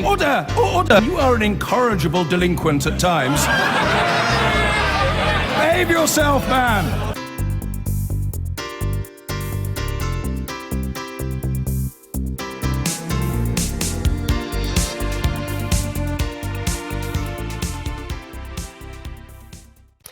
Order! Order! You are an incorrigible delinquent at times. Behave yourself, man!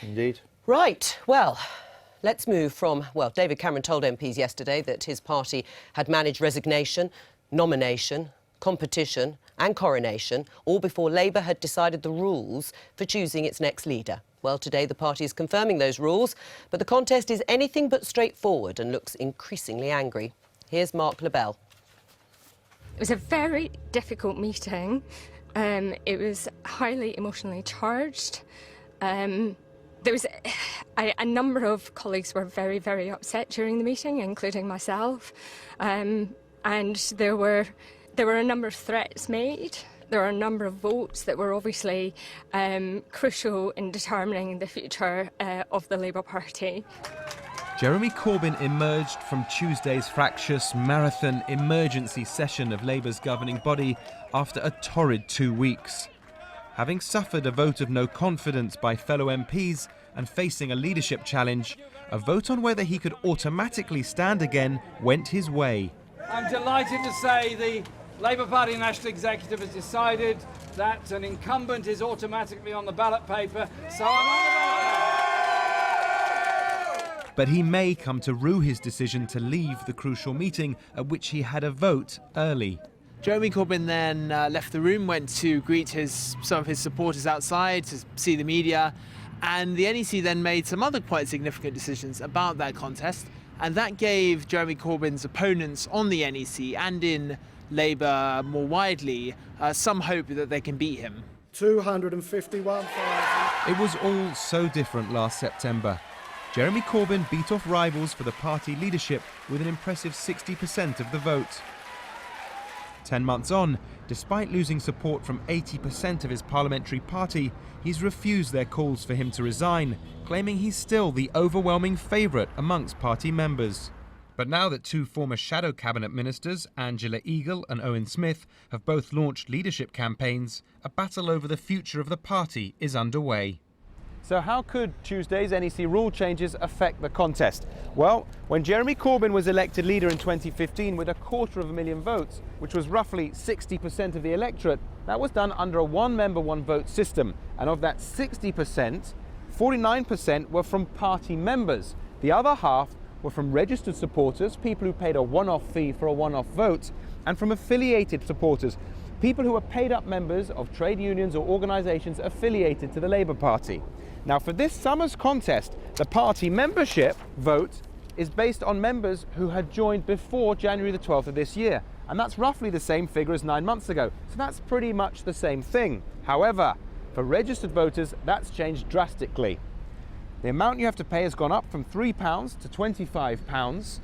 Indeed. Right, well, let's move from, well, David Cameron told MPs yesterday that his party had managed resignation, nomination, competition and coronation, all before Labour had decided the rules for choosing its next leader. Well, today the party is confirming those rules, but the contest is anything but straightforward and looks increasingly angry. Here's Mark Lebel. It was a very difficult meeting. It was highly emotionally charged. There was a number of colleagues were very, very upset during the meeting, including myself. And there were a number of threats made. There are a number of votes that were obviously crucial in determining the future of the Labour Party. Jeremy Corbyn emerged from Tuesday's fractious marathon emergency session of Labour's governing body after a torrid 2 weeks. Having suffered a vote of no confidence by fellow MPs and facing a leadership challenge, a vote on whether he could automatically stand again went his way. I'm delighted to say the Labour Party National Executive has decided that an incumbent is automatically on the ballot paper, so I'm on the ballot. But he may come to rue his decision to leave the crucial meeting at which he had a vote early. Jeremy Corbyn then left the room, went to greet some of his supporters outside to see the media, and the NEC then made some other quite significant decisions about that contest, and that gave Jeremy Corbyn's opponents on the NEC and in Labour more widely some hope that they can beat him. 251,000. It was all so different last September. Jeremy Corbyn beat off rivals for the party leadership with an impressive 60% of the vote. 10 months on, despite losing support from 80% of his parliamentary party, he's refused their calls for him to resign, claiming he's still the overwhelming favourite amongst party members. But now that two former shadow cabinet ministers, Angela Eagle and Owen Smith, have both launched leadership campaigns, a battle over the future of the party is underway. So how could Tuesday's NEC rule changes affect the contest? Well, when Jeremy Corbyn was elected leader in 2015 with 250,000 votes, which was roughly 60% of the electorate, that was done under a one-member, one-vote system. And of that 60%, 49% were from party members. The other half were from registered supporters, people who paid a one-off fee for a one-off vote, and from affiliated supporters, people who were paid-up members of trade unions or organisations affiliated to the Labour Party. Now, for this summer's contest, the party membership vote is based on members who had joined before January the 12th of this year. And that's roughly the same figure as 9 months ago. So that's pretty much the same thing. However, for registered voters, that's changed drastically. The amount you have to pay has gone up from £3 to £25,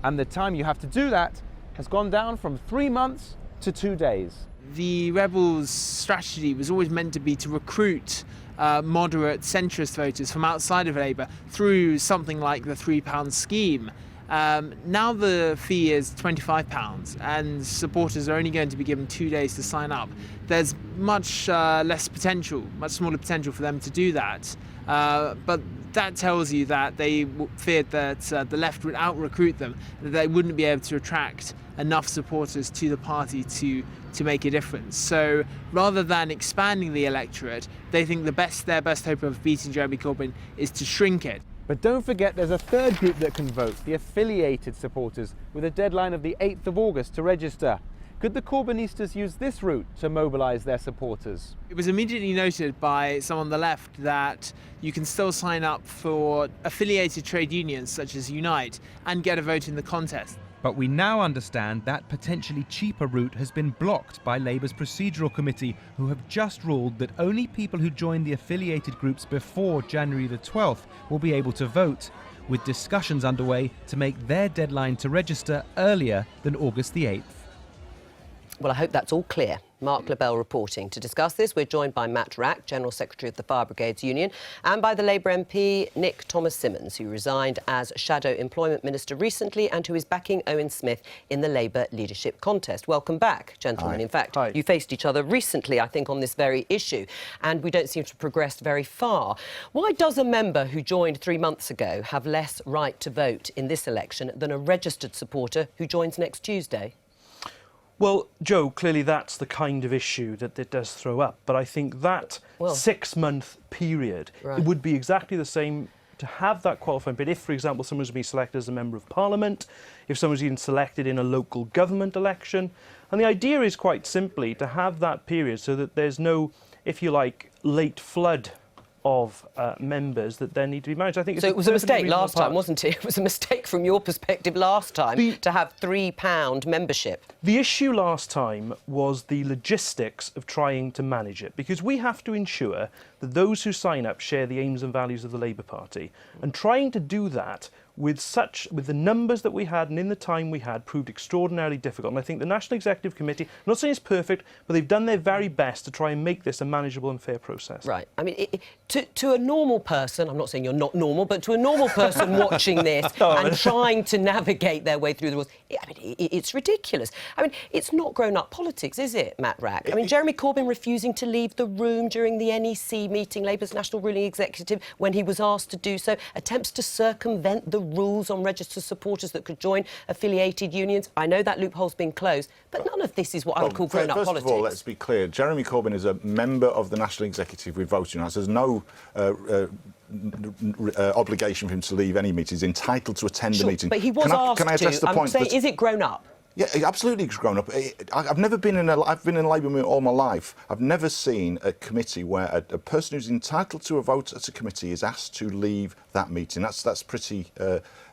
and the time you have to do that has gone down from 3 months to 2 days. The Rebels' strategy was always meant to be to recruit moderate centrist voters from outside of Labour through something like the £3 scheme. Now the fee is £25 and supporters are only going to be given 2 days to sign up. There's much less potential, much smaller potential for them to do that. But that tells you that they feared that the left would out-recruit them, that they wouldn't be able to attract enough supporters to the party to make a difference. So rather than expanding the electorate, they think their best hope of beating Jeremy Corbyn is to shrink it. But don't forget there's a third group that can vote, the affiliated supporters, with a deadline of the 8th of August to register. Could the Corbynistas use this route to mobilise their supporters? It was immediately noted by some on the left that you can still sign up for affiliated trade unions such as Unite and get a vote in the contest. But we now understand that potentially cheaper route has been blocked by Labour's procedural committee, who have just ruled that only people who join the affiliated groups before January the 12th will be able to vote, with discussions underway to make their deadline to register earlier than August the 8th. Well, I hope that's all clear. Mark Lebel reporting. To discuss this, we're joined by Matt Wrack, General Secretary of the Fire Brigades Union, and by the Labour MP Nick Thomas-Symonds, who resigned as Shadow Employment Minister recently and who is backing Owen Smith in the Labour leadership contest. Welcome back, gentlemen. Hi. In fact, Hi. you faced each other recently, I think, on this very issue, and we don't seem to have progressed very far. Why does a member who joined 3 months ago have less right to vote in this election than a registered supporter who joins next Tuesday? Well, Joe, clearly that's the kind of issue that it does throw up. But I think that 6-month period, it would be exactly the same to have that qualifying period. If, for example, someone was being selected as a Member of Parliament, if someone was even selected in a local government election. And the idea is quite simply to have that period so that there's no, if you like, late flood of members that then need to be managed. I think so. It was a mistake last time, wasn't it? It was a mistake from your perspective last time to have £3 membership. The issue last time was the logistics of trying to manage it, because we have to ensure that those who sign up share the aims and values of the Labour Party, and trying to do that with the numbers that we had and in the time we had proved extraordinarily difficult. And I think the National Executive Committee, I'm not saying it's perfect, but they've done their very best to try and make this a manageable and fair process. Right. I mean, to a normal person, I'm not saying you're not normal, but to a normal person watching this and trying to navigate their way through the rules, I mean, it's ridiculous. I mean, it's not grown-up politics, is it, Matt Wrack? I mean, Jeremy Corbyn refusing to leave the room during the NEC meeting, Labour's National Ruling Executive, when he was asked to do so, attempts to circumvent the rules on registered supporters that could join affiliated unions. I know that loophole's been closed, but none of this is what I would call grown-up politics. First of all, let's be clear. Jeremy Corbyn is a member of the National Executive with voting rights. There's no obligation for him to leave any meeting. He's entitled to attend the meeting. But he was asked can I address to. the point is it grown up? Yeah, absolutely, it's grown up. I've never been in I've been in a Labour meeting all my life. I've never seen a committee where a person who's entitled to a vote at a committee is asked to leave that meeting. That's pretty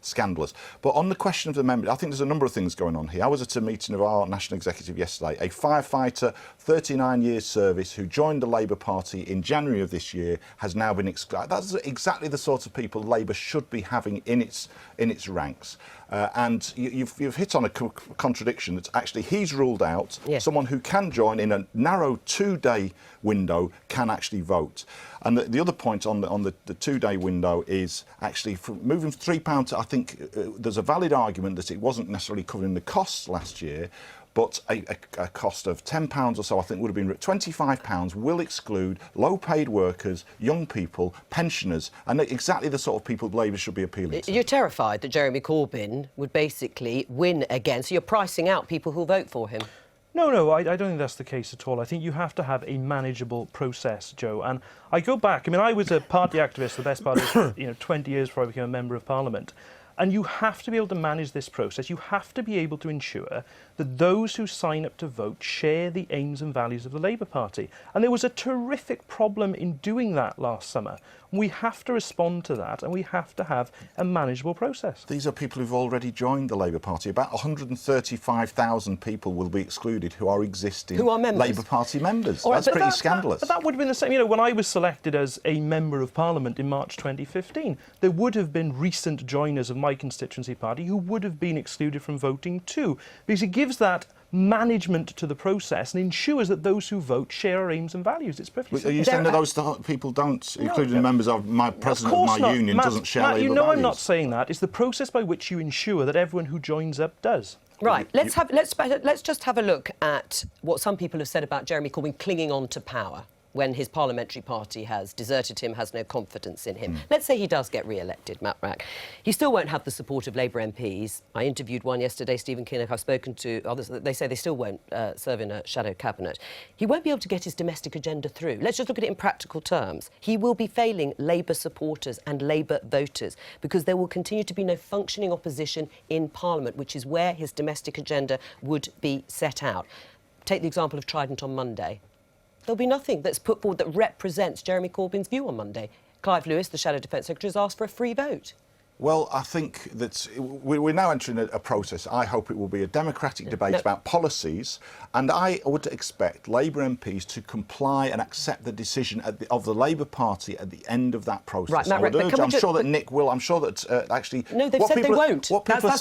scandalous. But on the question of the member, I think there's a number of things going on here. I was at a meeting of our National Executive yesterday. A firefighter, 39 years service, who joined the Labour Party in January of this year, has now been excluded. That's exactly the sort of people Labour should be having in its ranks. And you've hit on a contradiction that actually he's ruled out. Someone who can join in a narrow 2-day window can actually vote. And the other point on the 2-day window is actually moving from £3 to, I think there's a valid argument that it wasn't necessarily covering the costs last year, but a cost of £10 or so, I think, would have been £25 will exclude low-paid workers, young people, pensioners, and exactly the sort of people Labour should be appealing to. You're terrified that Jeremy Corbyn would basically win again, so you're pricing out people who'll vote for him. No, I don't think that's the case at all. I think you have to have a manageable process, Joe. And I go back, I mean, I was a party activist the best part of 20 years before I became a Member of Parliament. And you have to be able to manage this process. You have to be able to ensure that those who sign up to vote share the aims and values of the Labour Party. And there was a terrific problem in doing that last summer. We have to respond to that, and we have to have a manageable process. These are people who've already joined the Labour Party. About 135,000 people will be excluded who are existing Labour Party members. That's pretty scandalous. But that would have been the same. You know, when I was selected as a Member of Parliament in March 2015, there would have been recent joiners of my constituency party who would have been excluded from voting too, because it gives that management to the process and ensures that those who vote share our aims and values. It's perfectly simple. Are you saying that those people don't, including members of my president of my union, doesn't share Labour values? You know I'm not saying that. It's the process by which you ensure that everyone who joins up does. Right. Let's just have a look at what some people have said about Jeremy Corbyn clinging on to power when his parliamentary party has deserted him, has no confidence in him. Let's say he does get re-elected, Matt Wrack. He still won't have the support of Labour MPs. I interviewed one yesterday, Stephen Kinnock. I've spoken to others. They say they still won't serve in a shadow cabinet. He won't be able to get his domestic agenda through. Let's just look at it in practical terms. He will be failing Labour supporters and Labour voters because there will continue to be no functioning opposition in Parliament, which is where his domestic agenda would be set out. Take the example of Trident on Monday. There'll be nothing that's put forward that represents Jeremy Corbyn's view on Monday. Clive Lewis, the Shadow Defence Secretary, has asked for a free vote. Well, I think that we're now entering a process. I hope it will be a democratic debate about policies, and I would expect Labour MPs to comply and accept the decision of the Labour Party at the end of that process. Right, Matt, I'm sure that Nick will. I'm sure that actually... No, they've said they won't. What people are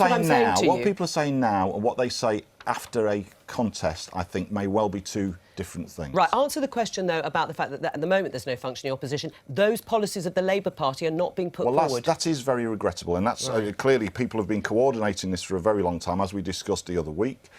saying now, and what they say after a contest, I think, may well be two different things. Right, answer the question, though, about the fact that at the moment there's no functioning opposition. Those policies of the Labour Party are not being put forward. That is very regrettable, and that's clearly people have been coordinating this for a very long time, as we discussed the other week.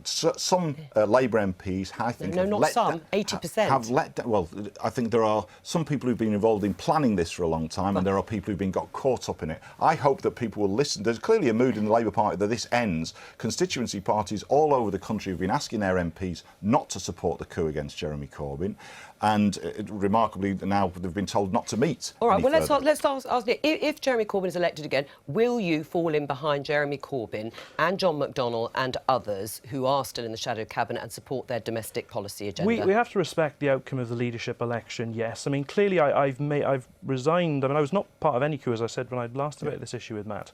Some Labour MPs, I think... No, not some, 80%. Have let... Well, I think there are some people who've been involved in planning this for a long time, and there are people who've been got caught up in it. I hope that people will listen. There's clearly a mood in the Labour Party that this ends. Constituency parties all over the country have been asking their MPs not to support the coup against Jeremy Corbyn, and remarkably now they've been told not to meet. All right, well, let's ask you, if Jeremy Corbyn is elected again, will you fall in behind Jeremy Corbyn and John McDonnell and others who are still in the shadow cabinet and support their domestic policy agenda? We have to respect the outcome of the leadership election, yes. I mean, clearly I've resigned. I mean, I was not part of any coup, as I said when I last debated this issue with Matt.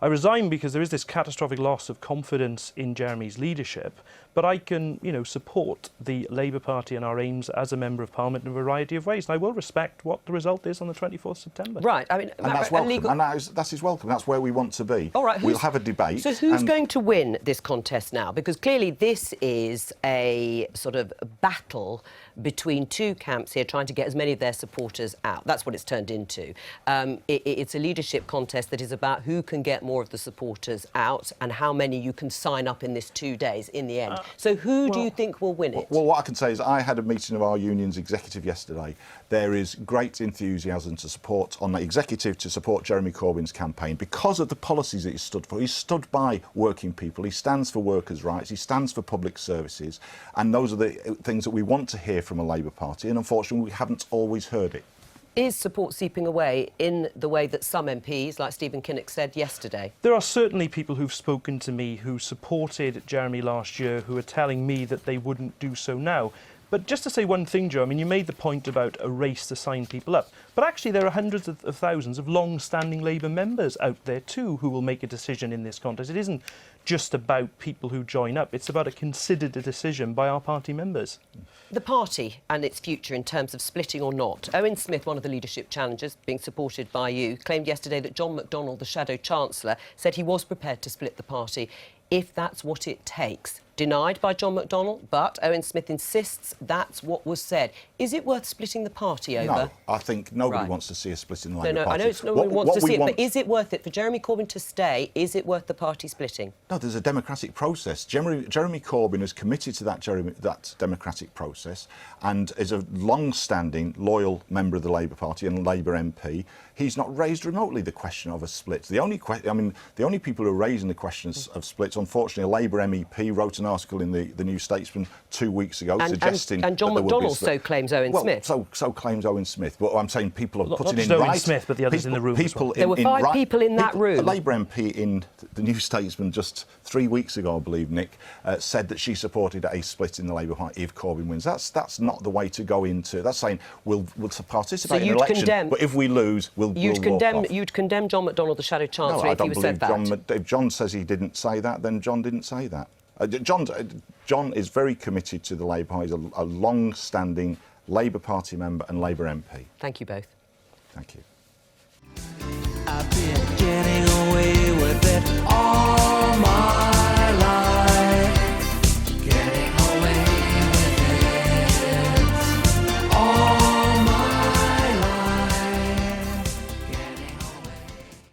I resigned because there is this catastrophic loss of confidence in Jeremy's leadership, but I can, support the Labour Party and our aims as a Member of Parliament in a variety of ways, and I will respect what the result is on the 24th of September. Right, I mean... And that's welcome, and that is welcome. That's where we want to be. All right, we'll have a debate. So who's going to win this contest now? Because clearly this is a sort of battle between two camps here trying to get as many of their supporters out. That's what it's turned into. It's a leadership contest that is about who can get more of the supporters out and how many you can sign up in this 2 days in the end. So who do you think will win it? Well, what I can say is I had a meeting of our union's executive yesterday. There is great enthusiasm on the executive to support Jeremy Corbyn's campaign because of the policies that he stood for. He stood by working people. He stands for workers' rights. He stands for public services. And those are the things that we want to hear from a Labour Party. And unfortunately, we haven't always heard it. Is support seeping away in the way that some MPs, like Stephen Kinnock, said yesterday? There are certainly people who've spoken to me who supported Jeremy last year who are telling me that they wouldn't do so now. But just to say one thing, Joe, I mean, you made the point about a race to sign people up. But actually, there are hundreds of thousands of long-standing Labour members out there, too, who will make a decision in this contest. It isn't just about people who join up. It's about a considered decision by our party members. The party and its future in terms of splitting or not. Owen Smith, one of the leadership challengers, being supported by you, claimed yesterday that John McDonnell, the Shadow Chancellor, said he was prepared to split the party if that's what it takes. Denied by John McDonnell, but Owen Smith insists that's what was said. Is it worth splitting the party over? No, I think nobody wants to see us splitting the Labour Party. I know it's nobody wants to see it, but is it worth it for Jeremy Corbyn to stay? Is it worth the party splitting? No, there's a democratic process. Jeremy Corbyn is committed to that democratic process and is a long-standing, loyal member of the Labour Party and Labour MP. He's not raised remotely the question of a split. The only people who are raising the questions of splits, unfortunately, a Labour MEP wrote an article in the New Statesman 2 weeks ago suggesting and John McDonnell so claims Owen Smith. So claims Owen Smith. But I'm saying people are putting not just in Owen right. Smith, but the others in the room. There were 5 people in that room. A Labour MP in the New Statesman just 3 weeks ago, I believe, Nick, said that she supported a split in the Labour Party if Corbyn wins. That's not the way to go into. That's saying we'll participate in an election, but if we lose, we'll walk off. You'd condemn John McDonnell, the Shadow Chancellor, if he said that? If John says he didn't say that, then John didn't say that. John is very committed to the Labour Party. He's a long-standing Labour Party member and Labour MP. Thank you both. Thank you. I've been getting away with it